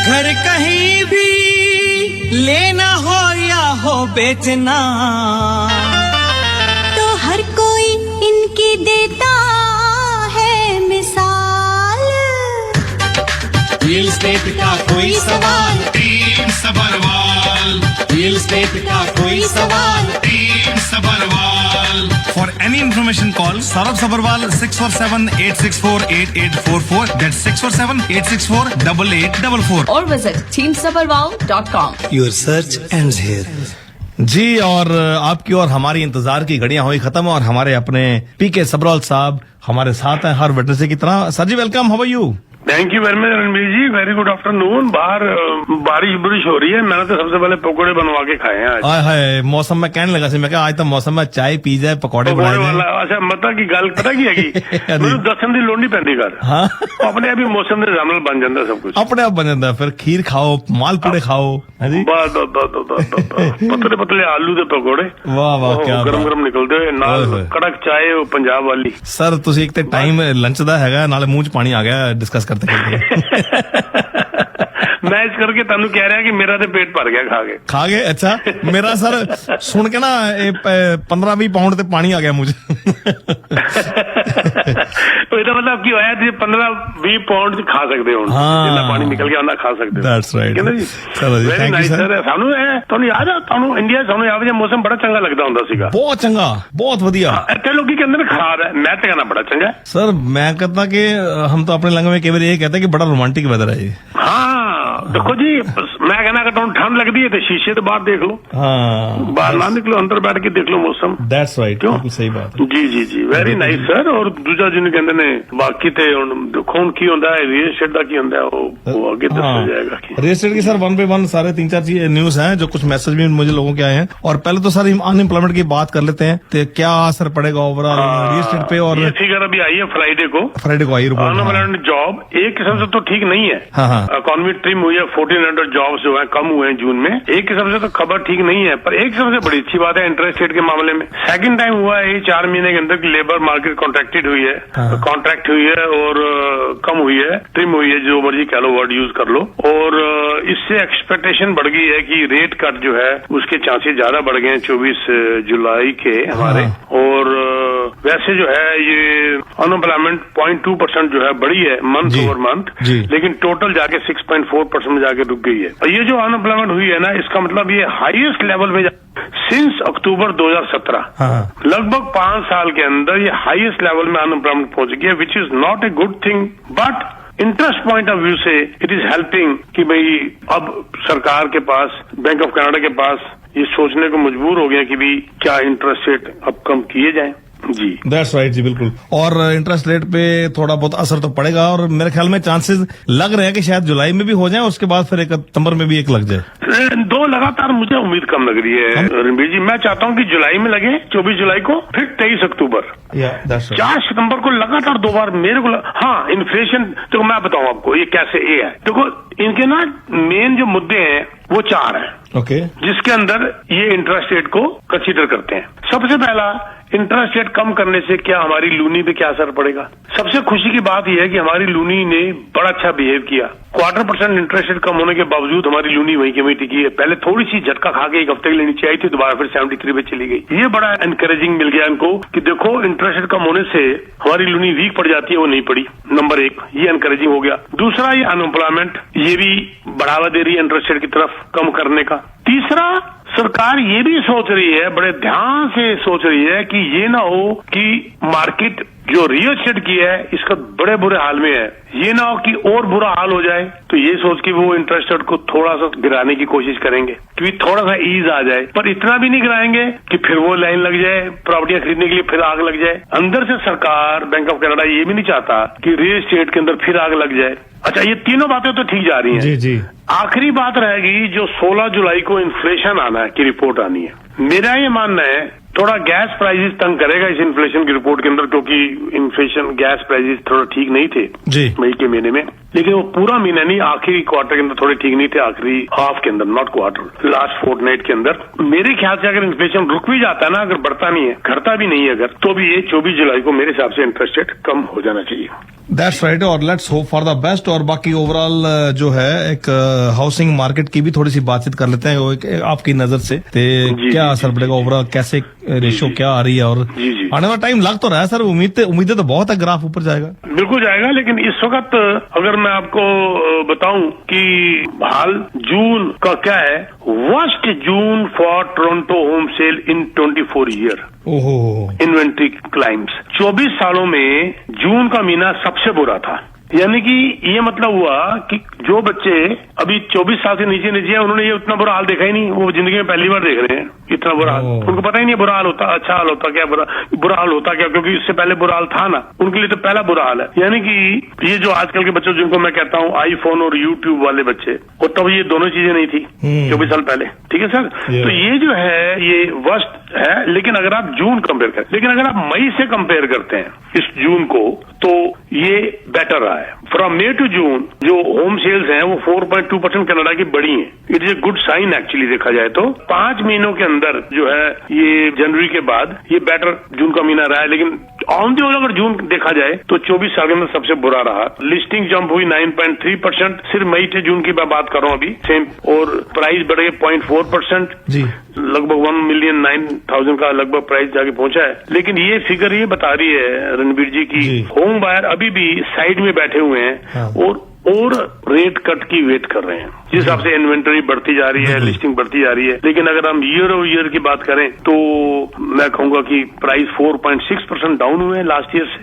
घर कहीं भी लेना हो या हो बेचना, तो हर कोई इनकी देता है मिसाल। रियल एस्टेट का कोई सवाल, टीम सबरवाल। रियल एस्टेट का कोई सवाल, team Sabharwal. For any information, call Saurabh Sabharwal 647-864-8844. That's 647-864-8844. or visit teamsabharwal.com. Your search ends here. जी, और आपकी और हमारी इंतजार की घड़ियां हुई खत्म और हमारे अपने पीके सबरवाल साहब हमारे साथ हैं हर वेडनेसडे की तरह। सर जी welcome, how are you? Thank you very much Ranbir ji, very good afternoon. बाहर बारिश हो रही है, मैंने तो सबसे पहले पकौड़े बनवा के खाए हैं आज। हाय हाय, मौसम में कहने लगा सी मैं आज तो मौसम में चाय पी जाए पकौड़े पकौड़े बनाए वाला अच्छा मता की गल पता की है मेरे दसन की लोड़ नहीं पैंती घर। हाँ अपने आप ही मौसम के हिसाब नाल बन जाता सब कुछ, अपने आप बन जाता है। फिर खीर खाओ, मालपूड़े खाओ, बस पतले पतले आलू के पकौड़े, वाह वाह, क्या गरम गरम निकलते हुए नाल कड़क चाय पंजाब वाली। सर तुसी एक तो टाइम लंच दा हैगा, नाले मुंह च पानी आ गया डिस्कस करते करते। मैं इस करके तनु कह रहा कि मेरा तो पेट भर गया खा के। अच्छा, मेरा सर सुन के ना 15-20 पाउंड ते पानी आ गया मुझे। तो मतलब की होया 15-20 पाउंड खा सकते हो, जितना पानी निकल गया उतना खा सकते हो। That's right. चलो जी, थैंक यू सर। सानू ਤੁਹਾਨੂੰ याद है ਤੁਹਾਨੂੰ इंडिया ਸਾਨੂੰ ਇਹੋ ਜਿਹਾ मौसम बड़ा चंगा लगता ਹੁੰਦਾ ਸੀਗਾ। बहुत चंगा, बहुत वधिया। ਇੱਥੇ ਲੋਕੀ ਕਹਿੰਦੇ ਨੇ खराब है, मैं तो कहना बड़ा चंगा है। सर मैं कहता कि हम तो अपने लंग में कई बार ये कहते हैं कि बड़ा रोमांटिक वेदर है ये। हाँ देखो जी, मैं कहना कि तुम ठंड लगती है तो शीशे तो बाहर देख लो, हाँ बाहर ना निकलो, अंदर बैठ के देख लो मौसम। दैट्स राइट, क्यों? सही बात है। जी जी जी, वेरी नाइस सर। और दूसरा जिन्हें कहते ने बाकी थे देखो ਹੁਣ ਕੀ ਹੁੰਦਾ है, रियल एस्टेट का की ਹੁੰਦਾ है वो आगे दसा जाएगा। रियल एस्टेट की सर 1 by 1 सारे 3-4 न्यूज हैं, जो कुछ मैसेज भी मुझे लोगों के आए हैं। और पहले तो सर अनएम्प्लॉयमेंट की बात कर लेते हैं, तो क्या असर पड़ेगा ओवरऑल रियल एस्टेट पे? और ये फिगर अभी आई है फ्राइडे को आई रिपोर्ट। अनएम्प्लॉयमेंट जॉब एक किस्म से तो ठीक नहीं है, इकोनॉमी ट्रिम हुई है, 1400 जॉब्स जो है कम हुए हैं जून में। एक किस्म से तो खबर ठीक नहीं है, पर एक किस्म से बड़ी अच्छी बात है इंटरेस्ट रेट के मामले में। सेकंड टाइम हुआ है 4 महीने के अंदर की लेबर मार्केट कॉन्ट्रैक्टेड हुई है, कॉन्ट्रैक्ट हुई है और कम हुई है, ट्रिम हुई है, जो मर्जी कह लो, वर्ड यूज कर लो। और इससे एक्सपेक्टेशन बढ़ गई है कि रेट कट जो है उसके चांसेस ज्यादा बढ़ गए हैं 24 जुलाई के हमारे। और वैसे जो है ये अनएम्प्लॉयमेंट 0.2% जो है बढ़ी है मंथ ओवर मंथ, लेकिन टोटल जाके 6.4% में जाके रुक गई है। और ये जो अनएम्प्लॉयमेंट हुई है ना, इसका मतलब ये हाईएस्ट लेवल में सिंस अक्टूबर 2017, लगभग 5 साल के अंदर ये हाईएस्ट लेवल में अनएम्प्लॉयमेंट पहुंच गई है, विच is not a good thing. But interest point of view से इट इज हेल्पिंग कि भाई अब सरकार के पास, बैंक ऑफ कनाडा के पास ये सोचने को मजबूर हो गया कि भाई क्या इंटरेस्ट रेट अब कम किए जाएं। जी दैट्स राइट जी, बिल्कुल। और इंटरेस्ट रेट पे थोड़ा बहुत असर तो पड़ेगा, और मेरे ख्याल में चांसेस लग रहे हैं कि शायद जुलाई में भी हो जाए, उसके बाद फिर 1 सितंबर में भी एक लग जाए। 2 लगातार मुझे उम्मीद कम लग रही है रणबीर जी। मैं चाहता हूँ कि जुलाई में लगे 24 जुलाई को, फिर 23 अक्टूबर, 4 सितंबर को लगातार 2 बार मेरे को हाँ इन्फ्लेशन। तो मैं बताऊँ आपको ये कैसे ये है। देखो इनके ना मेन जो मुद्दे हैं वो 4 हैं, ओके, जिसके अंदर ये इंटरेस्ट रेट को कंसीडर करते हैं। सबसे पहला, इंटरेस्ट रेट कम करने से क्या हमारी लूनी पे क्या असर पड़ेगा। सबसे खुशी की बात यह है कि हमारी लूनी ने बड़ा अच्छा बिहेव किया। 0.25% इंटरेस्ट रेट कम होने के बावजूद हमारी लूनी वहीं की वहीं टिकी है। पहले थोड़ी सी झटका खा के 1 हफ्ते के लिए नीचे आई थी, दोबारा फिर 73 पे चली गई। ये बड़ा एनकरेजिंग मिल गया इनको कि देखो इंटरेस्ट रेट कम होने से हमारी लूनी वीक पड़ जाती है, वो नहीं पड़ी। नंबर 1 ये एनकरेजिंग हो गया। दूसरा, ये अनएम्प्लॉयमेंट ये भी बढ़ावा दे रही है इंटरेस्ट रेट की तरफ कम करने का। तीसरा, सरकार ये भी सोच रही है, बड़े ध्यान से सोच रही है कि ये ना हो कि मार्केट जो रियल एस्टेट की है इसका बड़े बुरे हाल में है, ये ना हो कि और बुरा हाल हो जाए। तो ये सोच के वो इंटरेस्ट रेट को थोड़ा सा गिराने की कोशिश करेंगे, क्योंकि थोड़ा सा ईज आ जाए, पर इतना भी नहीं गिराएंगे कि फिर वो लाइन लग जाए प्रॉपर्टियां खरीदने के लिए, फिर आग लग जाए। अंदर से सरकार, बैंक ऑफ कनाडा ये भी नहीं चाहता कि रियल एस्टेट के अंदर फिर आग लग जाए। अच्छा, ये तीनों बातें तो ठीक जा रही हैं। जी जी। आखिरी बात रहेगी जो 16 जुलाई को इन्फ्लेशन आना है की रिपोर्ट आनी है। मेरा ये मानना है थोड़ा गैस प्राइसेस तंग करेगा इस इन्फ्लेशन की रिपोर्ट के अंदर, क्योंकि इन्फ्लेशन गैस प्राइसेस थोड़ा ठीक नहीं थे जी मई के महीने में। लेकिन वो पूरा महीना नहीं, आखिरी क्वार्टर के अंदर थोड़े ठीक नहीं थे, आखिरी हाफ के अंदर, नॉट क्वार्टर, लास्ट फोर्टनाइट के अंदर। मेरे ख्याल से अगर इन्फ्लेशन रुक भी जाता है ना, अगर बढ़ता नहीं है, घटता भी नहीं है अगर, तो भी ये 24 जुलाई को मेरे हिसाब से इंटरेस्ट रेट कम हो जाना चाहिए। दैट्स राइट, और let's hope for the best. और बाकी ओवरऑल जो है एक हाउसिंग मार्केट की भी थोड़ी सी बातचीत कर लेते हैं, वो आपकी नजर से क्या असर पड़ेगा ओवरऑल, कैसे रेशो क्या आ रही है, और आने वाला टाइम लग तो रहा है सर, उम्मीदें तो बहुत है, ग्राफ ऊपर जाएगा, बिल्कुल जाएगा। लेकिन इस वक्त अगर मैं आपको बताऊं कि हाल जून का क्या है, worst June for Toronto home sale in 24 year, ओहो, इन्वेंट्री क्लाइम्स। 24 सालों में जून का महीना सबसे बुरा था। यानी कि ये मतलब हुआ कि जो बच्चे अभी 24 साल से नीचे हैं, उन्होंने ये उतना बुरा हाल देखा ही नहीं, वो जिंदगी में पहली बार देख रहे हैं इतना बुरा हाल। उनको पता ही नहीं बुरा हाल होता, अच्छा हाल होता क्या, बुरा हाल होता क्या, क्योंकि इससे पहले बुरा हाल था ना, उनके लिए तो पहला बुरा हाल है। यानी कि ये जो आजकल के बच्चे, जिनको मैं कहता हूँ आईफोन और यूट्यूब वाले बच्चे, और तब ये दोनों चीजें नहीं थी 24 साल पहले, ठीक है सर। तो ये जो है ये वर्स्ट है। लेकिन अगर आप जून कंपेयर करें, लेकिन अगर आप मई से कंपेयर करते हैं इस जून को, तो ये बेटर रहा है। फ्रॉम मे टू जून जो होम सेल्स हैं वो 4.2% कनाडा की बढ़ी हैं। It is a good sign actually देखा जाए तो। 5 महीनों के अंदर जो है ये जनवरी के बाद ये बेटर जून का महीना रहा है। लेकिन ऑन द होल अगर जून देखा जाए तो 24 साल के अंदर सबसे बुरा रहा। लिस्टिंग जंप हुई 9.3%, सिर्फ मई से जून की मैं बात कर रहा हूँ अभी सेम, और प्राइस बढ़ गए 0.4%, लगभग 1,09,000 का लगभग प्राइस जाके पहुंचा है। लेकिन ये फिगर ये बता रही है रणबीर जी की होम बायर अभी भी साइड में बैठे हुए हैं और रेट कट की वेट कर रहे हैं। जिस हिसाब से इन्वेंटरी बढ़ती जा रही है, लिस्टिंग बढ़ती जा रही है। लेकिन अगर हम ईयर ओवर ईयर की बात करें तो मैं कहूंगा कि प्राइस 4.6% डाउन हुए हैं लास्ट ईयर से,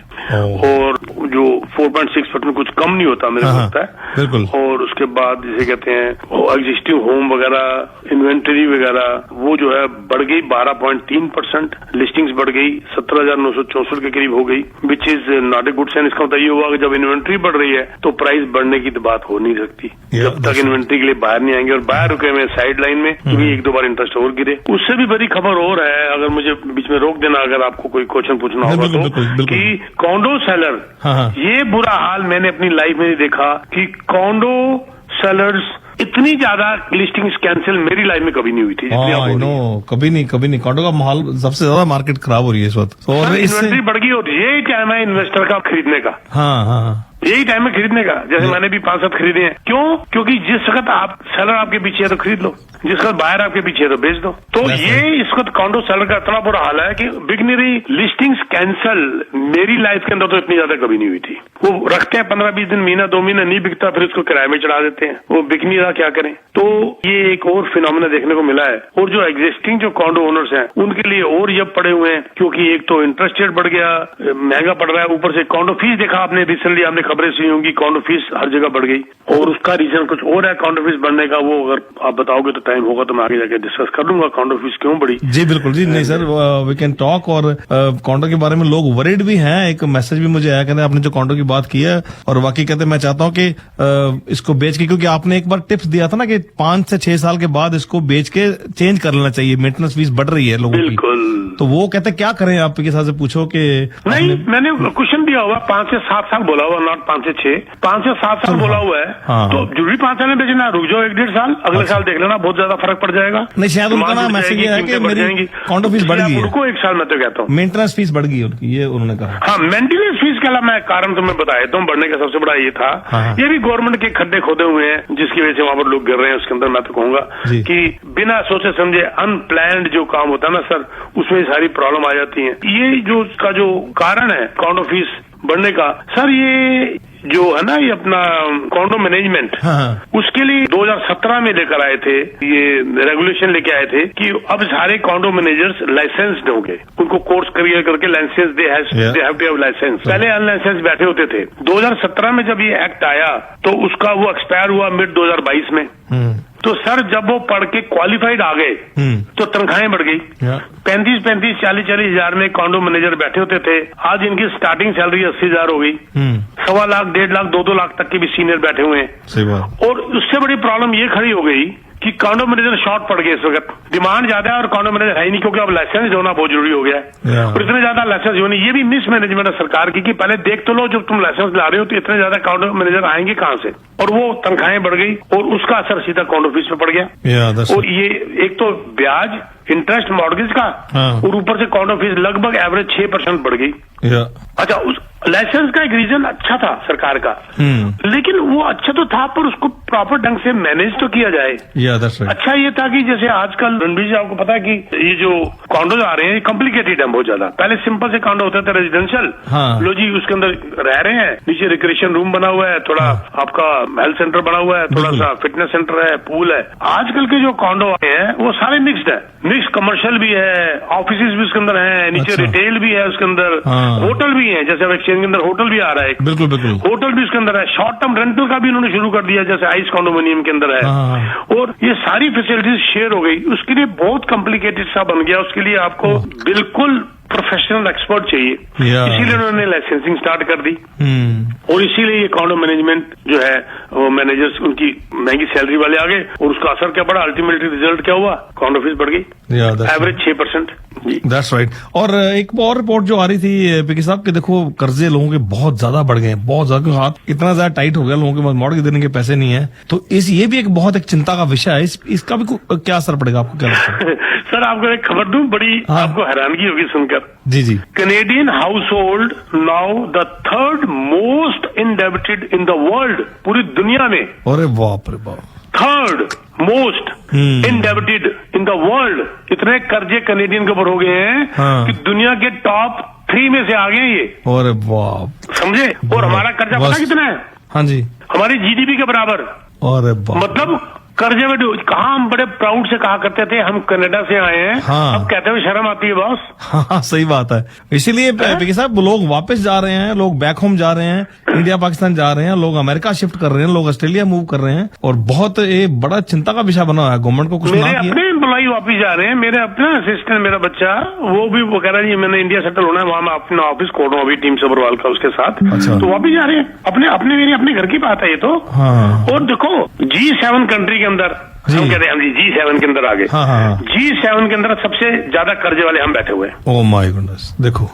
और जो 4.6% कुछ कम नहीं होता मेरे को लगता है। बिल्कुल। और उसके बाद जिसे कहते हैं एग्जिस्टिंग होम वगैरह, इन्वेंटरी वगैरह, वो जो है बढ़ गई 12.3%, लिस्टिंग्स बढ़ गई 17,964 के करीब हो गई, which is not a good sign. इसका मतलब ये हुआ कि जब इन्वेंट्री बढ़ रही है तो प्राइस बढ़ने की तो बात हो नहीं सकती जब तक इन्वेंट्री के लिए बाहर नहीं आएंगे, और बाहर रुके हुए साइड लाइन में, क्योंकि 1-2 बार इंटरेस्ट और गिरे। उससे भी बड़ी खबर और है, अगर मुझे बीच में रोक देना अगर आपको कोई क्वेश्चन पूछना होगा तो, कि कॉन्डो सेलर, ये बुरा हाल मैंने अपनी लाइफ में नहीं देखा कि कॉन्डो सेलर्स इतनी ज्यादा लिस्टिंग्स कैंसिल मेरी लाइफ में कभी नहीं हुई थी। कभी नहीं। कॉन्डो का माहौल सबसे ज्यादा मार्केट खराब हो रही है इस वक्त, और इन्वेंटरी बढ़ गई होती है। यही टाइम है इन्वेस्टर का खरीदने का। यही टाइम है खरीदने का। जैसे मैंने भी 5-7 खरीदे हैं। क्यों? क्योंकि जिस वक्त आप सेलर आपके पीछे है तो खरीद लो, जिस वक्त बायर आपके पीछे है तो बेच दो। तो ये इस वक्त कॉन्डो सेलर का इतना बुरा हाल है कि बिगनरी लिस्टिंग्स कैंसल मेरी लाइफ के अंदर तो इतनी ज्यादा कभी नहीं हुई थी। वो रखते हैं 15-20 दिन, महीना 2 महीना नहीं बिकता, फिर उसको किराए में चढ़ा देते हैं, वो बिक नहीं रहा, क्या करें। तो ये एक और फिनोमेना देखने को मिला है। और जो एग्जिस्टिंग जो कॉन्डो ओनर्स हैं उनके लिए और जब पड़े हुए हैं, क्योंकि एक तो इंटरेस्ट रेट बढ़ गया, महंगा पड़ रहा है, ऊपर से कॉन्डो फीस देखा आपने रिसेंटली, आपने खबरें सुनी होंगी, कॉन्डो फीस हर जगह बढ़ गई। और उसका रीजन कुछ और है कॉन्डो फीस बढ़ने का, वो अगर आप बताओगे तो टाइम होगा तो मैं आगे जाके डिस्कस कर लूंगा कॉन्डो फीस क्यों बढ़ी। जी बिल्कुल जी, नहीं सर वी कैन टॉक। और कॉन्डो के बारे में लोग वरीड भी हैं। एक मैसेज भी मुझे आया, कहते हैं आपने जो कॉन्डो की बात की है, और बाकी कहते हैं मैं चाहता हूं कि इसको बेच के, क्योंकि आपने एक बार टिप्स दिया था ना कि 5 से 6 साल के बाद इसको बेच के चेंज कर लेना चाहिए, मेंटेनेंस फीस बढ़ रही है लोगों की। तो वो कहते हैं क्या करें, आपके हिसाब से पूछो कि नहीं, मैंने क्वेश्चन दिया हुआ 5 से 7 साल बोला हुआ, नॉट 5 से 6, 5 से 7 साल बोला हुआ है। तो जरूरी 5 साल में बेचना, रुक जाओ 1-1.5 साल, अगले साल देख लेना, बहुत ज्यादा फर्क पड़ जाएगा। नहीं, शायद उनका ना मैसेज ये है कि मेरी कॉन्डो फीस बढ़ गई है, रुको 1 साल मैं तो कहता हूँ मेंटेनेंस फीस बढ़ गई है उनकी, ये उन्होंने कहा। हाँ, मेंटेनेंस फीस के अलावा मैं कारण तुम्हें बता देता हूँ, बढ़ने का सबसे बड़ा ये था, ये भी गवर्नमेंट के खड्डे खोदे हुए हैं जिसकी वजह से वहां पर लोग गिर रहे हैं। उसके अंदर मैं तो कहूंगा कि बिना सोचे समझे अनप्लान्ड जो काम होता है ना सर, उसमें सारी प्रॉब्लम आ जाती है। ये जो उसका जो कारण है कॉन्डो फीस बढ़ने का सर, ये जो है ना, ये अपना कॉन्डो मैनेजमेंट, उसके लिए 2017 में लेकर आए थे, ये रेगुलेशन लेके आए थे कि अब सारे कॉन्डो मैनेजर्स लाइसेंस्ड होंगे, उनको कोर्स क्लियर करके licence they have to have licence. पहले अनलाइसेंस बैठे होते थे। 2017 में जब ये एक्ट आया तो उसका वो एक्सपायर हुआ मिड 2022 में। तो सर जब वो पढ़ के क्वालिफाइड आ गए तो तनख्वाहें बढ़ गई। 35-35, 40-40 हजार में कॉन्डो मैनेजर बैठे होते थे, आज इनकी स्टार्टिंग सैलरी 80,000 हो गई। 1.25 लाख, 1.5 लाख, 2-2 लाख तक के भी सीनियर बैठे हुए हैं। सही बात। और उससे बड़ी प्रॉब्लम ये खड़ी हो गई कि कॉन्डो मैनेजर शॉर्ट पड़ गए इस वक्त। डिमांड ज्यादा है और कॉन्डो मैनेजर है ही नहीं, क्योंकि अब लाइसेंस होना बहुत जरूरी हो गया है। और इतने ज्यादा लाइसेंस होने, ये भी मिस मैनेजमेंट है सरकार की कि पहले देख तो लो, जब तुम लाइसेंस ला रहे हो तो इतने ज्यादा कॉन्डो मैनेजर आएंगे कहाँ से, और वो तनख्वाहें बढ़ गई और उसका असर सीधा कॉन्डो फीस पे पड़ गया। और ये एक तो ब्याज, इंटरेस्ट, मॉर्गेज का, और ऊपर से कॉन्डो फीस लगभग एवरेज 6% बढ़ गई। अच्छा, उस लाइसेंस का एक रीजन अच्छा था सरकार का, लेकिन वो अच्छा तो था पर उसको प्रॉपर ढंग से मैनेज तो किया जाए। अच्छा ये था कि जैसे आजकल रणबीर जी आपको पता है कि ये जो कॉन्डो आ रहे हैं कॉम्प्लिकेटेड है बहुत ज्यादा। पहले सिंपल से कॉन्डो होते थे रेजिडेंशियल, लो जी उसके अंदर रह रहे हैं, नीचे रिक्रिएशन रूम बना हुआ है, थोड़ा आपका हेल्थ सेंटर बना हुआ है, थोड़ा सा फिटनेस सेंटर है, पूल है। आजकल के जो कॉन्डो आए हैं वो सारे मिक्स्ड है, मिक्स कमर्शियल भी है, ऑफिस भी उसके अंदर है, नीचे रिटेल भी है उसके अंदर, होटल भी है, जैसे एक्सचेंज के अंदर होटल भी आ रहा है, बिल्कुल बिल्कुल होटल भी उसके अंदर है, शॉर्ट टर्म रेंटल का भी उन्होंने शुरू कर दिया जैसे आइस कॉन्डोमिनियम के अंदर है। और ये सारी फैसिलिटीज शेयर हो गई, उसके लिए बहुत कॉम्प्लिकेटेड सा बन गया। उसके लिए आपको बिल्कुल प्रोफेशनल एक्सपर्ट चाहिए, इसीलिए उन्होंने लाइसेंसिंग स्टार्ट कर दी। और इसीलिए ये कॉन्डो मैनेजमेंट जो है वो मैनेजर्स उनकी महंगी सैलरी वाले आ गए, और उसका असर क्या पड़ा, अल्टीमेटली रिजल्ट क्या हुआ, कॉन्डो फीस बढ़ गई एवरेज 6%। That's right. और एक और रिपोर्ट जो आ रही थी पीके साहब कि देखो कर्जे लोगों के बहुत ज्यादा बढ़ गए, बहुत ज्यादा, हाथ इतना ज्यादा टाइट हो गया, लोगों के पास मॉर्गेज देने के पैसे नहीं है। तो ये भी एक बहुत एक चिंता का विषय है, इसका भी क्या असर पड़ेगा, आपको क्या लगता है? सर आपको एक खबर दूं, बड़ी आपको हैरानगी होगी सुनकर। जी जी। Canadian household now the 3rd most indebted in the world, पूरी दुनिया में। अरे बाप रे बाप, 3rd most indebted in the world. इतने कर्जे कैनेडियन के ऊपर हो गए हैं कि दुनिया के टॉप 3 में से आ गए ये। अरे बाप, समझे? और हमारा कर्जा पता कितना है? हाँ जी, हमारी जीडीपी के बराबर। अरे बाप, मतलब कर्जे में कहा हम बड़े प्राउड से कहा करते थे हम कनाडा से आए हैं, अब कहते हुए शर्म आती है बॉस। हाँ सही बात है। इसीलिए पीके साहब लोग वापस जा रहे हैं, लोग बैक होम जा रहे हैं, इंडिया पाकिस्तान जा रहे हैं, लोग अमेरिका शिफ्ट कर रहे हैं, लोग ऑस्ट्रेलिया मूव कर रहे हैं, और बहुत ये बड़ा चिंता का विषय बना हुआ है। गवर्नमेंट को कुछ मेरे अपने एम्प्लॉई वापिस जा रहे हैं, मेरे अपना असिस्टेंट, मेरा बच्चा, वो भी वो कह रहा है मैंने इंडिया सेटल होना है, वहां मैं अपना ऑफिस खोल रहा हूँ अभी टीम सबरवाल का उसके साथ। अच्छा। तो वापिस जा रहे हैं, अपने मेरे अपने घर की बात है ये तो। और देखो G7 कंट्री के अंदर हम कहते हैं हम G7 के अंदर आ गए। G7 के अंदर सबसे ज्यादा कर्जे वाले हम बैठे हुए हैं। ओह माय गॉडनेस, देखो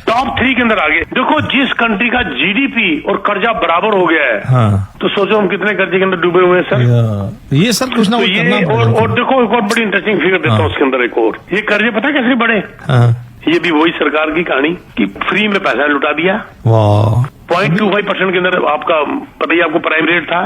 टॉप 3 के अंदर आ गए। देखो जिस कंट्री का जीडीपी और कर्जा बराबर हो गया है, तो सोचो हम कितने कर्जे के अंदर डूबे हुए हैं सर। ये सर कुछ ना तो ये और देखो एक और बड़ी इंटरेस्टिंग फिगर देता हूँ उसके अंदर एक और, ये कर्जे पता है कैसे बढ़े? ये भी वही सरकार की कहानी कि फ्री में पैसा लुटा दिया। 0.25% के अंदर आपका पता ही आपको प्राइम रेट था।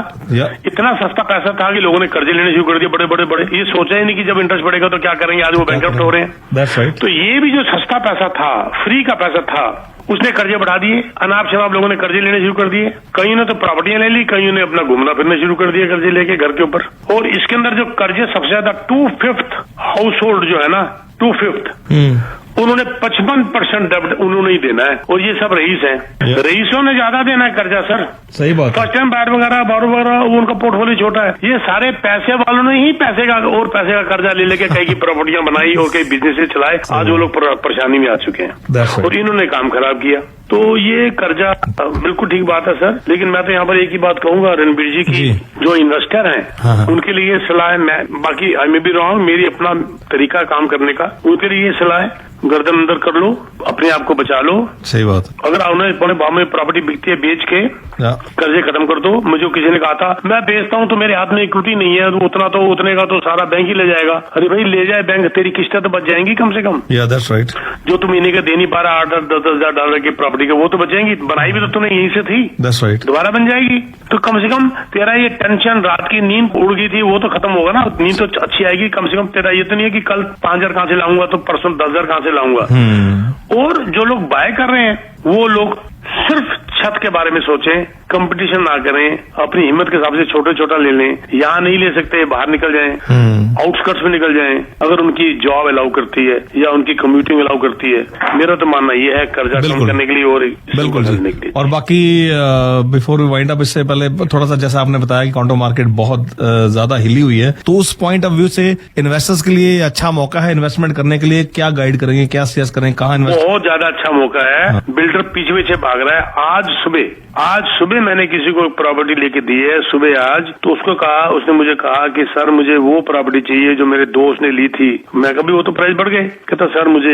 इतना सस्ता पैसा था कि लोगों ने कर्जे लेने शुरू कर दिए बड़े। ये सोचा ही नहीं कि जब इंटरेस्ट बढ़ेगा तो क्या करेंगे, आज वो बैंकरप्ट हो रहे हैं। तो ये भी जो सस्ता पैसा था, फ्री का पैसा था, उसने कर्जे बढ़ा दिए। अनाप शनाप लोगों ने कर्जे लेने शुरू कर दिए। कईयों ने तो प्रॉपर्टियां ले ली, कईयों ने अपना घूमना फिरना शुरू कर दिया कर्जे लेके घर के ऊपर। और इसके अंदर जो कर्जे सबसे ज्यादा 2/5 हाउस होल्ड जो है ना, 2/5 उन्होंने 55% डेब्ट उन्होंने ही देना है, और ये सब रईस हैं। रईसों ने ज्यादा देना है कर्जा सर, सही बात। फर्स्ट टाइम बायर वगैरह बारो वगैरह उनका पोर्टफोलियो छोटा है। ये सारे पैसे वालों ने ही पैसे का कर्जा ले लेके कई की प्रॉपर्टियां बनाई और कई बिजनेस चलाए। आज वो लोग परेशानी में आ चुके हैं और इन्होंने काम खराब किया। तो ये कर्जा बिल्कुल ठीक बात है सर, लेकिन मैं तो यहाँ पर एक ही बात कहूंगा रणबीर जी की, जो इन्वेस्टर हैं उनके लिए सलाह है, मैं बाकी आई मे बी रॉन्ग, मेरी अपना तरीका काम करने का, उनके लिए ये सलाह है, गर्दन अंदर कर लो, अपने आप को बचा लो। सही बात। अगर उन्हें बड़े भाव में प्रॉपर्टी बिकती है बेच के कर्जे खत्म कर दो। मुझे किसी ने कहा था मैं बेचता हूँ तो मेरे हाथ में इक्विटी नहीं है, तो उतने का तो सारा बैंक ही ले जाएगा। अरे भाई ले जाए बैंक, तेरी किस्तें तो बच जाएंगी कम से कम। That's right. जो तुम महीने का दे नहीं पा रहा 8-10 हज़ार डॉलर की प्रॉपर्टी का, वो तो बचेंगी। बनाई भी तो तूने यहीं से थी, दैट्स राइट, दोबारा बन जाएगी। तो कम से कम तेरा ये टेंशन, रात की नींद उड़ गई थी, वो तो खत्म होगा ना, नींद तो अच्छी आएगी। कम से कम तेरा ये तो नहीं है कि कल 5,000 कहाँ से लाऊंगा तो परसों 10,000 कहाँ से लाऊंगा। और जो लोग बाय कर रहे हैं वो लोग सिर्फ छत के बारे में सोचें, कंपटीशन ना करें, अपनी हिम्मत के हिसाब से छोटा ले लें। यहाँ नहीं ले सकते बाहर निकल जाएं, आउटस्कर्ट्स में निकल जाएं, अगर उनकी जॉब अलाउ करती है या उनकी कम्यूटिंग अलाउ करती है। मेरा तो मानना ये है कर्जा कम करने के लिए और बिल्कुल करने के लिए। और बाकी बिफोर वी वाइंड अप, इससे पहले थोड़ा सा जैसा आपने बताया कि कॉन्डो मार्केट बहुत ज्यादा हिली हुई है, तो उस पॉइंट ऑफ व्यू से इन्वेस्टर्स के लिए अच्छा मौका है इन्वेस्टमेंट करने के लिए। क्या गाइड करेंगे, क्या सजेस्ट करें, कहाँ इन्वेस्ट? बहुत ज्यादा अच्छा मौका है। बिल्डर पीछे भाग रहा है। आज सुबह मैंने किसी को प्रॉपर्टी लेके दी है सुबह आज, तो उसने मुझे कहा कि सर मुझे वो प्रॉपर्टी चाहिए जो मेरे दोस्त ने ली थी। मैं कभी वो तो प्राइस बढ़ गए, कहता सर मुझे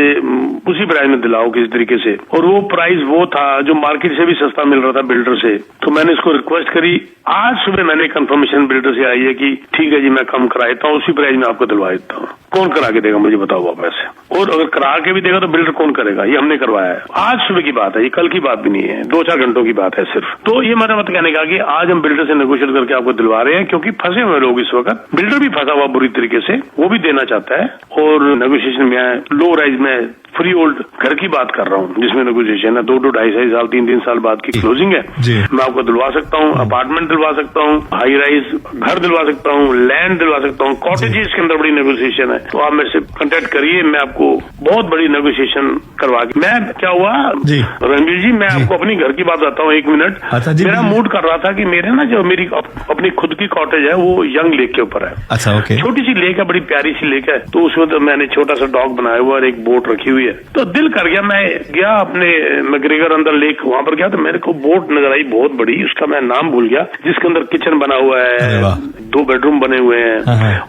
उसी प्राइस में दिलाओ किसी तरीके से, और वो प्राइस वो था जो मार्केट से भी सस्ता मिल रहा था बिल्डर से। तो मैंने इसको रिक्वेस्ट करी, आज सुबह मैंने कंफर्मेशन बिल्डर से आई है कि ठीक है जी मैं कम करा देता हूँ, उसी प्राइस में आपको दिलवा देता हूँ। कौन करा के देगा मुझे बताओ वापस, और अगर करा के भी देगा तो बिल्डर कौन करेगा? ये हमने करवाया है, आज सुबह की बात है, ये कल की बात भी नहीं है, 2-4 घंटों की बात है सिर्फ। तो ये मेरा मत कहने का कि आज हम बिल्डर से नेगोशिएट करके आपको दिलवा रहे हैं, क्योंकि फंसे हुए लोग इस वक्त, बिल्डर भी फंसा हुआ बुरी तरीके से, वो भी देना चाहता है। और नेगोशिएशन में लो राइज में फ्री ओल्ड घर की बात कर रहा हूँ जिसमें नेगोशिएशन है, 2-2, 2.5 साल 3-3 साल बाद की क्लोजिंग है। मैं आपको दिलवा सकता हूँ, अपार्टमेंट दिलवा सकता हूँ, हाई राइज घर दिलवा सकता हूँ, लैंड दिलवा सकता हूँ, कॉटेजेस के अंदर बड़ी नेगोशिएशन है। तो आप मेरे से कांटेक्ट करिए, मैं आपको बहुत बड़ी नेगोशिएशन करवा के। मैं क्या हुआ रणवीर जी, मैं आपको अपनी घर की बात बताता हूँ 1 मिनट। मेरा मूड कर रहा था कि मेरे ना जो मेरी अपनी खुद की कॉटेज है वो यंग लेक के ऊपर है। अच्छा, ओके। छोटी सी लेक है, बड़ी प्यारी सी लेक है, तो उसमें तो मैंने छोटा सा डॉग बनाया हुआ और एक बोट रखी हुई है। तो दिल कर गया, मैं गया अपने मैग्रेगर अंदर लेक, वहां पर गया तो मेरे को बोट नजर आई बहुत बड़ी, उसका मैं नाम भूल गया, जिसके अंदर किचन बना हुआ है, 2 बेडरूम बने हुए हैं,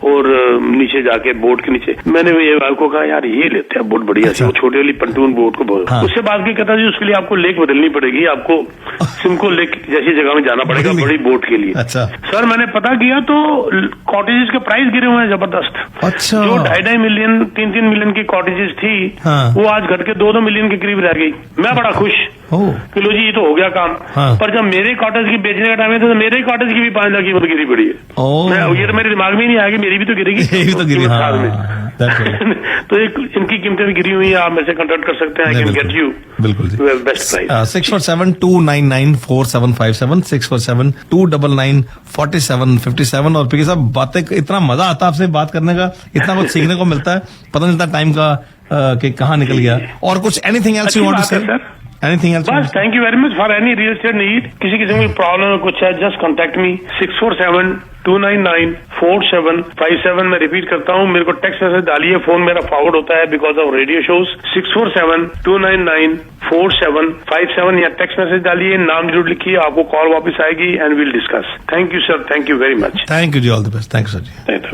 और नीचे जाके बोट के नीचे मैंने ये को कहा यार ये लेते हैं, बहुत बढ़िया सी, वो छोटी वाली पंटून बोट को उससे बात की, कहता जी उसके लिए आपको लेक बदलनी पड़ेगी, आपको सिमको लेक जैसी जगह में जाना पड़ेगा बड़ी बोट के लिए। अच्छा सर, मैंने पता किया तो कॉटेजेस के प्राइस गिरे हुए हैं जबरदस्त। अच्छा, जो 2.5 मिलियन 3-3 मिलियन की कॉटेजेस थी वो आज घट के 2-2 मिलियन के करीब रह गई। मैं बड़ा खुश कि लो जी ये तो हो गया काम। पर जब मेरे कॉटेज की बेचने का टाइम है तो मेरे कॉटेज की भी 5 लाख कीमत गिरी पड़ी है। ये तो मेरे दिमाग में ही नहीं आया कि मेरी भी तो गिरेगी। तो इनकी कीमतें भी गिरी हुई है, आप मेरे से कॉन्टेक्ट कर सकते हैं, आई कैन गेट यू बिल्कुल बेस्ट प्राइस। 647-299-4757 647-299-4757। और फिर साहब बातें, इतना मजा आता है आपसे बात करने का, इतना कुछ सीखने को मिलता है, पता नहीं चलता टाइम का कि कहाँ निकल गया। और कुछ anything else you want to say? Anything else? बस thank you very much for any real estate need. किसी किस्म की प्रॉब्लम कुछ है, जस्ट कॉन्टेक्ट मी 647-299-4757। मैं रिपीट करता हूँ, मेरे को टेक्स्ट मैसेज डालिए, फोन मेरा फॉरवर्ड होता है बिकॉज ऑफ रेडियो शोज। 647-299-4757 या टेक्स्ट मैसेज डालिए, नाम जरूर लिखिए, आपको कॉल वापस आएगी and will discuss. Thank you sir, thank you very much. Thank you जी, all the best. Thank you sir जी। Thank you.